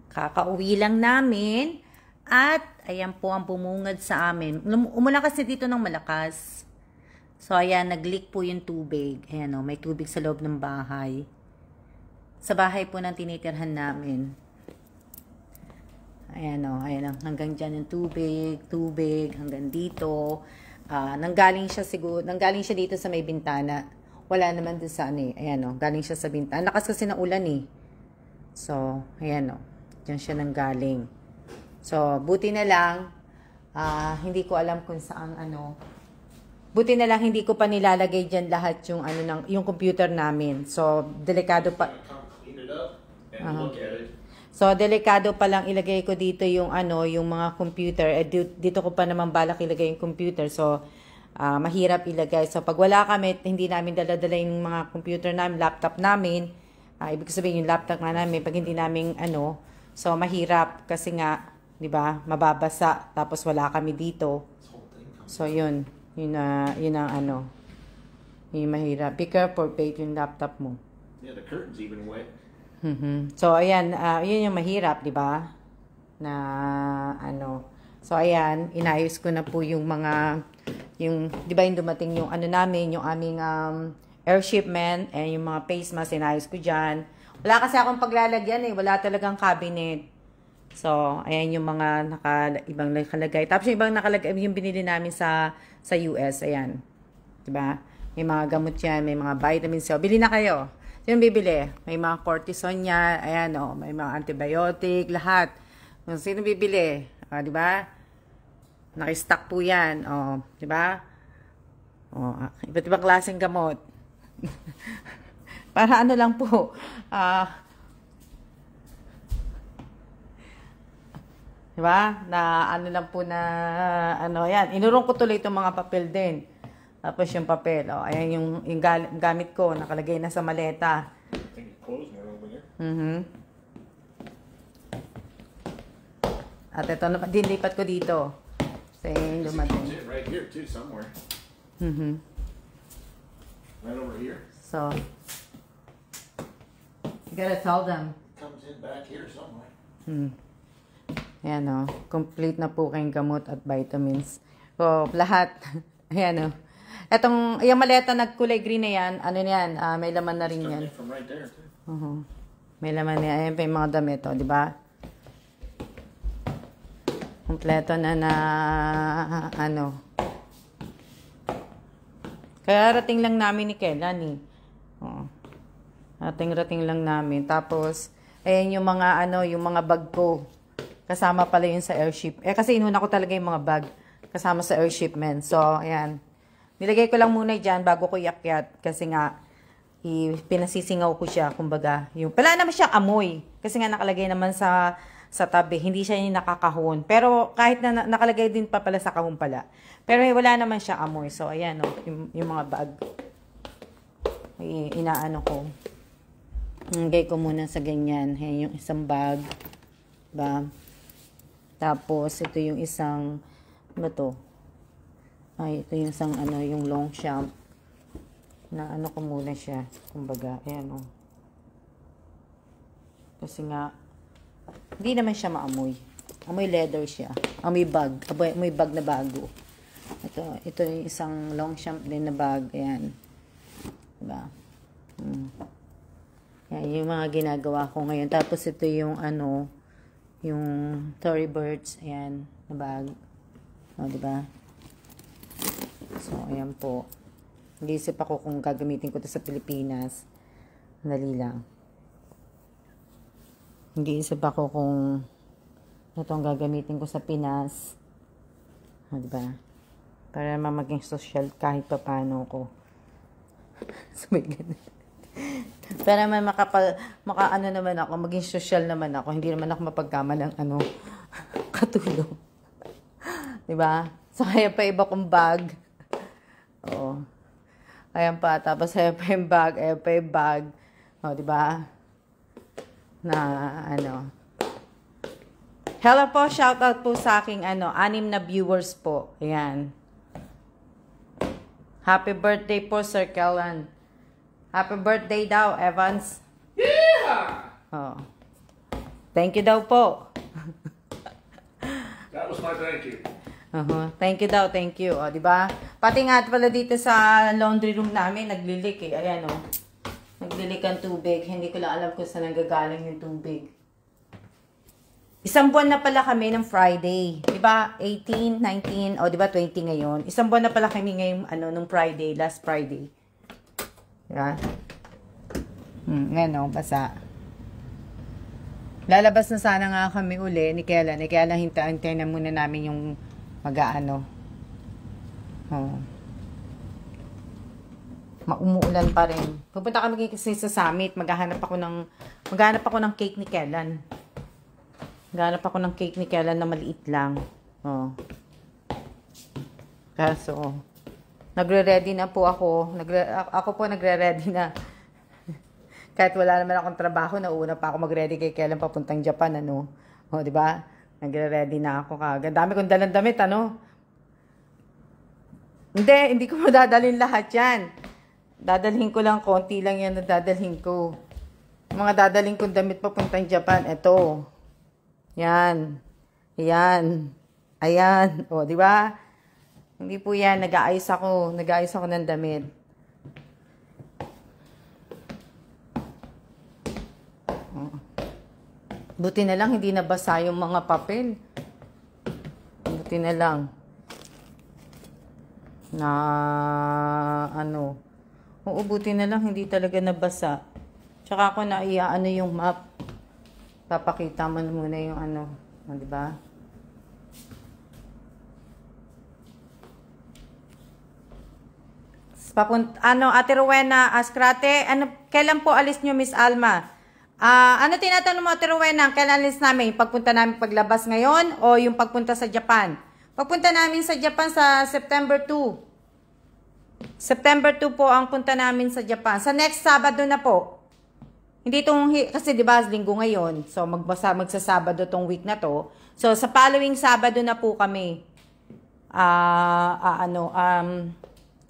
Kakauwi lang namin. At, ayan po ang bumungad sa amin. Umulan kasi dito ng malakas. So, ayan, nag-leak po yung tubig. Ayan o, may tubig sa loob ng bahay. Sa bahay po ng tinitirhan namin. Ayan o, ayan, hanggang dyan yung tubig, hanggang dito. Nanggaling siya dito sa may bintana. Wala naman din sa ano eh. Ayan o, galing siya sa bintana. Lakas kasi ng ulan eh. So, ayan o, dyan siya nanggaling. So, buti na lang, hindi ko alam kung saan buti na lang hindi ko pa nilalagay dyan lahat yung yung computer namin. So, delikado pa. So, delikado pa lang ilagay ko dito yung yung mga computer. Dito ko pa naman balak ilagay yung computer. So, mahirap ilagay. So, pag wala kami, hindi namin dala-dala yung mga computer namin, laptop namin. Ibig sabihin yung laptop na namin, pag hindi namin so mahirap kasi nga, 'di ba? Mababasa tapos wala kami dito. So yun ang yung mahirap. Be careful, babe, yung laptop mo. Yeah, the curtain's even wet. So ayan, yun yung mahirap, 'di ba? Na So ayan, inayos ko na po yung mga 'di ba yung dumating yung namin, yung aming air shipment and yung mga face mask, inayos ko diyan. Wala kasi akong paglalagyan eh, wala talagang cabinet. So, ayan yung mga ibang nakalagay. Tapos yung ibang nakalagay, yung binili namin sa US, ayan. Diba? May mga gamot yan, may mga vitamins. So, bili na kayo. Sino bibili? May mga cortisone yan, ayan o, may mga antibiotic, lahat. Sino bibili? Diba? Naki-stock po yan, diba? Iba't ibang klaseng gamot. Para lang po, diba? Na lang po na, yan. Inurong ko tuloy itong mga papel din. Tapos yung papel, ayan yung gamit ko, nakalagay na sa maleta. At ito, dinlipat ko dito. Kasi dumating. Right here too, somewhere. Right over here. So, you gotta tell them. It comes in back here somewhere. Ayan complete na po kayong gamot at vitamins. So, lahat. Ayan yung maleta nagkulay green na yan, may laman na rin yan. From right there too. May laman na yan. Ayan pa yung mga damit, di ba? Kompleto na Kaya rating lang namin ni Kailan eh. Rating lang namin. Tapos, ayan yung mga yung mga bag ko. Kasama pala yun sa airship. Kasi inuna ko talaga yung mga bag kasama sa air shipment. So, ayan. Nilagay ko lang muna dyan bago ko iakyat. Kasi nga, pinasisingaw ko siya. Kumbaga, wala naman siyang amoy. Kasi nga nakalagay naman sa tabi. Hindi siya yung nakakahon. Pero kahit na nakalagay din pa pala sa kahon pala. Pero wala naman siya amoy. So, ayan yung mga bag. Inaano ko. Nilagay ko muna sa ganyan. Ayan yung isang bag. Diba? Tapos, ito yung isang, ito yung isang, yung long shank. Na ko muna siya. Kumbaga, ayan Kasi nga, hindi naman siya maamoy. Amoy leather siya. Amoy bag. Amoy bag na bago. Ito yung isang long shank din na bag. Ayan. Diba? Yan, yung mga ginagawa ko ngayon. Tapos, ito yung, yung Tory Birds, ayan, na bag. Diba? So, ayan po. Nag-iisip ako kung gagamitin ko to sa Pilipinas. Dali lang. Nag-iisip ako kung itong gagamitin ko sa Pinas. Diba? Para maging social kahit pa paano ko. So, may ganun. Para may naman ako, maging social naman ako. Hindi naman ako mapagkama ng katulong. Diba? So, kaya pa iba kong bag. Ayan pa. Tapos, ayan pa yung bag. Ayan pa yung bag. Diba? Na, Hello po. Shoutout po sa aking, 6 na viewers po. Ayan. Happy birthday po, Sir Kellan. Happy birthday daw, Evans. Yeah! Thank you daw po. That was my thank you. Thank you daw, thank you. O, di ba? Pati nga pala dito sa laundry room namin, naglilik eh. Ayan o. Naglilik ang tubig. Hindi ko lang alam kung saan nanggagaling yung tubig. Isang buwan na pala kami ng Friday. Di ba? 18, 19, o di ba 20 ngayon. Isang buwan na pala kami ngayong nung Friday, last Friday. Di ba? Ngayon o, basa. Lalabas na sana nga kami uli ni Kela. Ni Kela, hintayin na muna namin yung mag-aano. Umuulan pa rin. Pupunta kami kasi sa summit. Maghahanap ako ng cake ni Kellan. Maghahanap ako ng cake ni Kellan na maliit lang. Kaso, nagre-ready na po ako. Ako po nagre-ready na. Kahit wala naman akong trabaho, nauna pa ako mag-ready kay Kellan papuntang Japan, di ba? Nagre-ready na ako kagad. Dami kong dalang damit, Hindi ko madadalhin lahat yan. Dadalhin ko lang, konti lang yan na dadalhin ko. Mga dadalhin kong damit papuntang Japan, eto. Yan. Ayan. Ayan. O, di ba? Hindi po yan. Nag-aayos ako ng damit. Buti na lang, hindi nabasa yung mga papel. Buti na lang. Oo, buti na lang, hindi talaga nabasa. Tsaka ako na yung map. Papakita mo muna yung di ba? Ate Rowena Askrate, kailan po alis nyo, Miss Alma? Tinatanong mo, Ate Rowena, kailan alis namin? Pagpunta namin paglabas ngayon o yung pagpunta sa Japan? Pagpunta namin sa Japan sa September 2. September 2 po ang punta namin sa Japan. Sa next Sabado na po. Hindi kasi di ba linggo ngayon. So magsasabado tong week na to. So sa following Sabado na po kami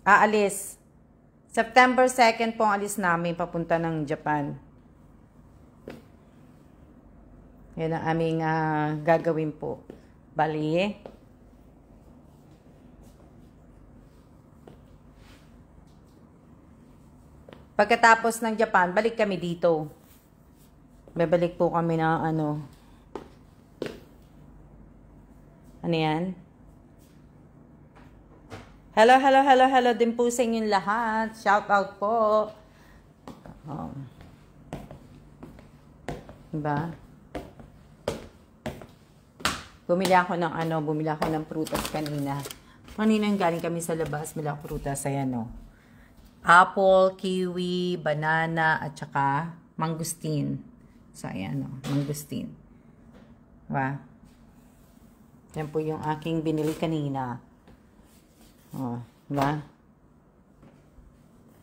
aalis. September 2 po ang alis namin papunta ng Japan. Yan ang aming gagawin po. Bali, pagkatapos ng Japan, balik kami dito. Babalik po kami na Ano yan? Hello din po sa inyong lahat. Shout out po. Diba? Bumili ako ng prutas kanina. Kanina galing kami sa labas, bumili ako prutas, ayan apple, kiwi, banana, at saka mangustin. So, ayan mangustin. Diba? Yan po yung aking binili kanina. Diba?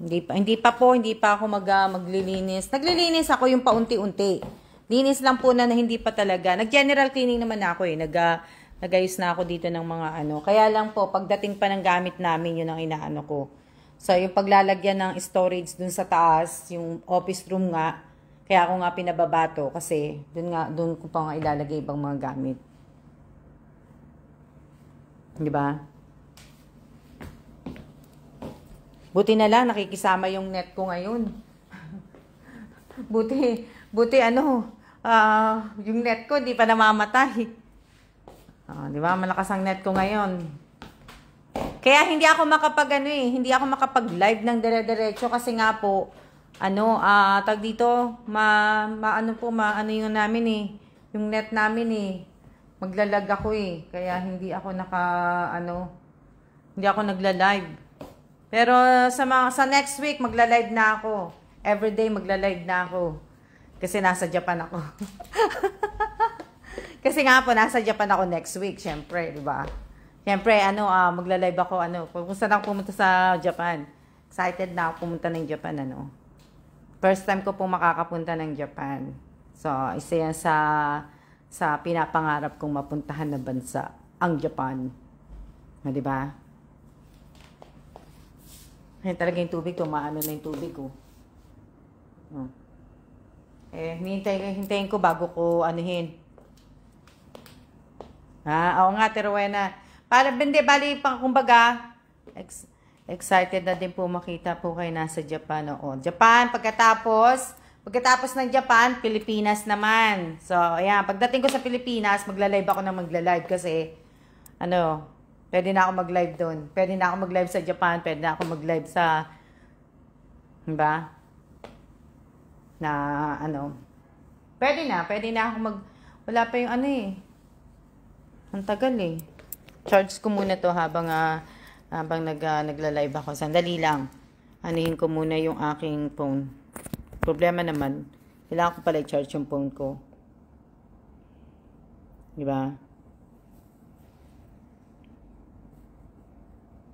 Hindi pa ako maglilinis. Naglilinis ako yung paunti-unti. Linis lang po na hindi pa talaga. Nag-general cleaning naman ako nag-ayos na ako dito ng mga Kaya lang po, pagdating pa ng gamit namin, yun ang inaano ko. So, yung paglalagyan ng storage dun sa taas, yung office room nga, kaya ako nga pinababato kasi dun ko pa nga ilalagay ibang mga gamit. Di ba? Buti na lang, nakikisama yung net ko ngayon. Buti yung net ko, di pa namamatay. Di ba? Malakas ang net ko ngayon. Kaya hindi ako makapag-live ng dire-diretso kasi nga po, tag dito, yung namin yung net namin maglalag ako kaya hindi ako nagla-live. Pero sa next week, magla-live na ako. Everyday magla-live na ako. Kasi nasa Japan ako. Kasi nga po, nasa Japan ako next week, syempre, di ba? Syempre, magla-live ako, kung saan ako pumunta sa Japan. Excited na ako pumunta ng Japan, First time ko po makakapunta ng Japan. So, isa yan sa pinapangarap kong mapuntahan na bansa, ang Japan. Di ba? Ayan talaga yung tubig, tumaano na yung tubig ko. Hintayin ko bago ko anuhin. Oo nga, Terowena. Hindi, bali pa, kumbaga, excited na din po makita po kayo nasa Japan. Oo, Japan, pagkatapos ng Japan, Pilipinas naman. So, ayan, pagdating ko sa Pilipinas, magla-live ako ng magla-live kasi, pwede na ako mag-live doon. Pwede na ako mag-live sa Japan, pwede na ako mag-live sa, diba? Pwede na ako wala pa yung ang tagal eh. Charge ko muna to habang nagla-live ako. Sandali lang. Anuhin ko muna yung aking phone. Problema naman, kailangan ko pala i-charge yung phone ko. Diba?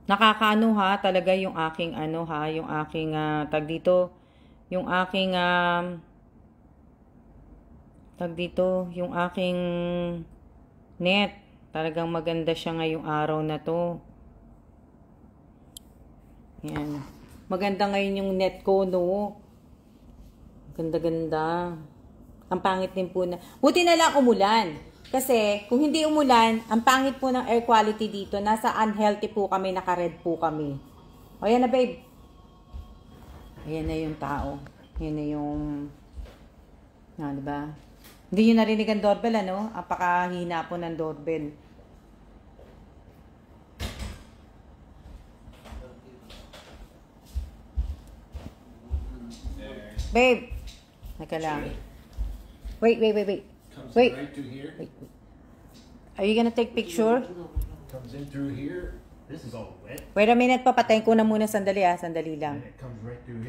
Nakakaano talaga yung aking yung aking tag dito, yung aking yung aking net. Talagang maganda siya ngayong araw na to. Yan. Maganda ngayon yung net ko, no? Ganda-ganda. Ang pangit din po na. Buti na lang umulan. Kasi kung hindi umulan, ang pangit po ng air quality dito. Nasa unhealthy po kami, naka-red po kami. O yan na, babe. Ayan na yung tao. Ayan na yung diba? Hindi nyo narinig ang doorbell, Apakahina po ng doorbell. Babe. Naka lang. Wait. Comes Wait. right to here. Wait. Are you gonna take picture? Comes in through here. This is all wet. Wait a minute, papatayin ko na muna sandali Sandali lang. And it comes right through here.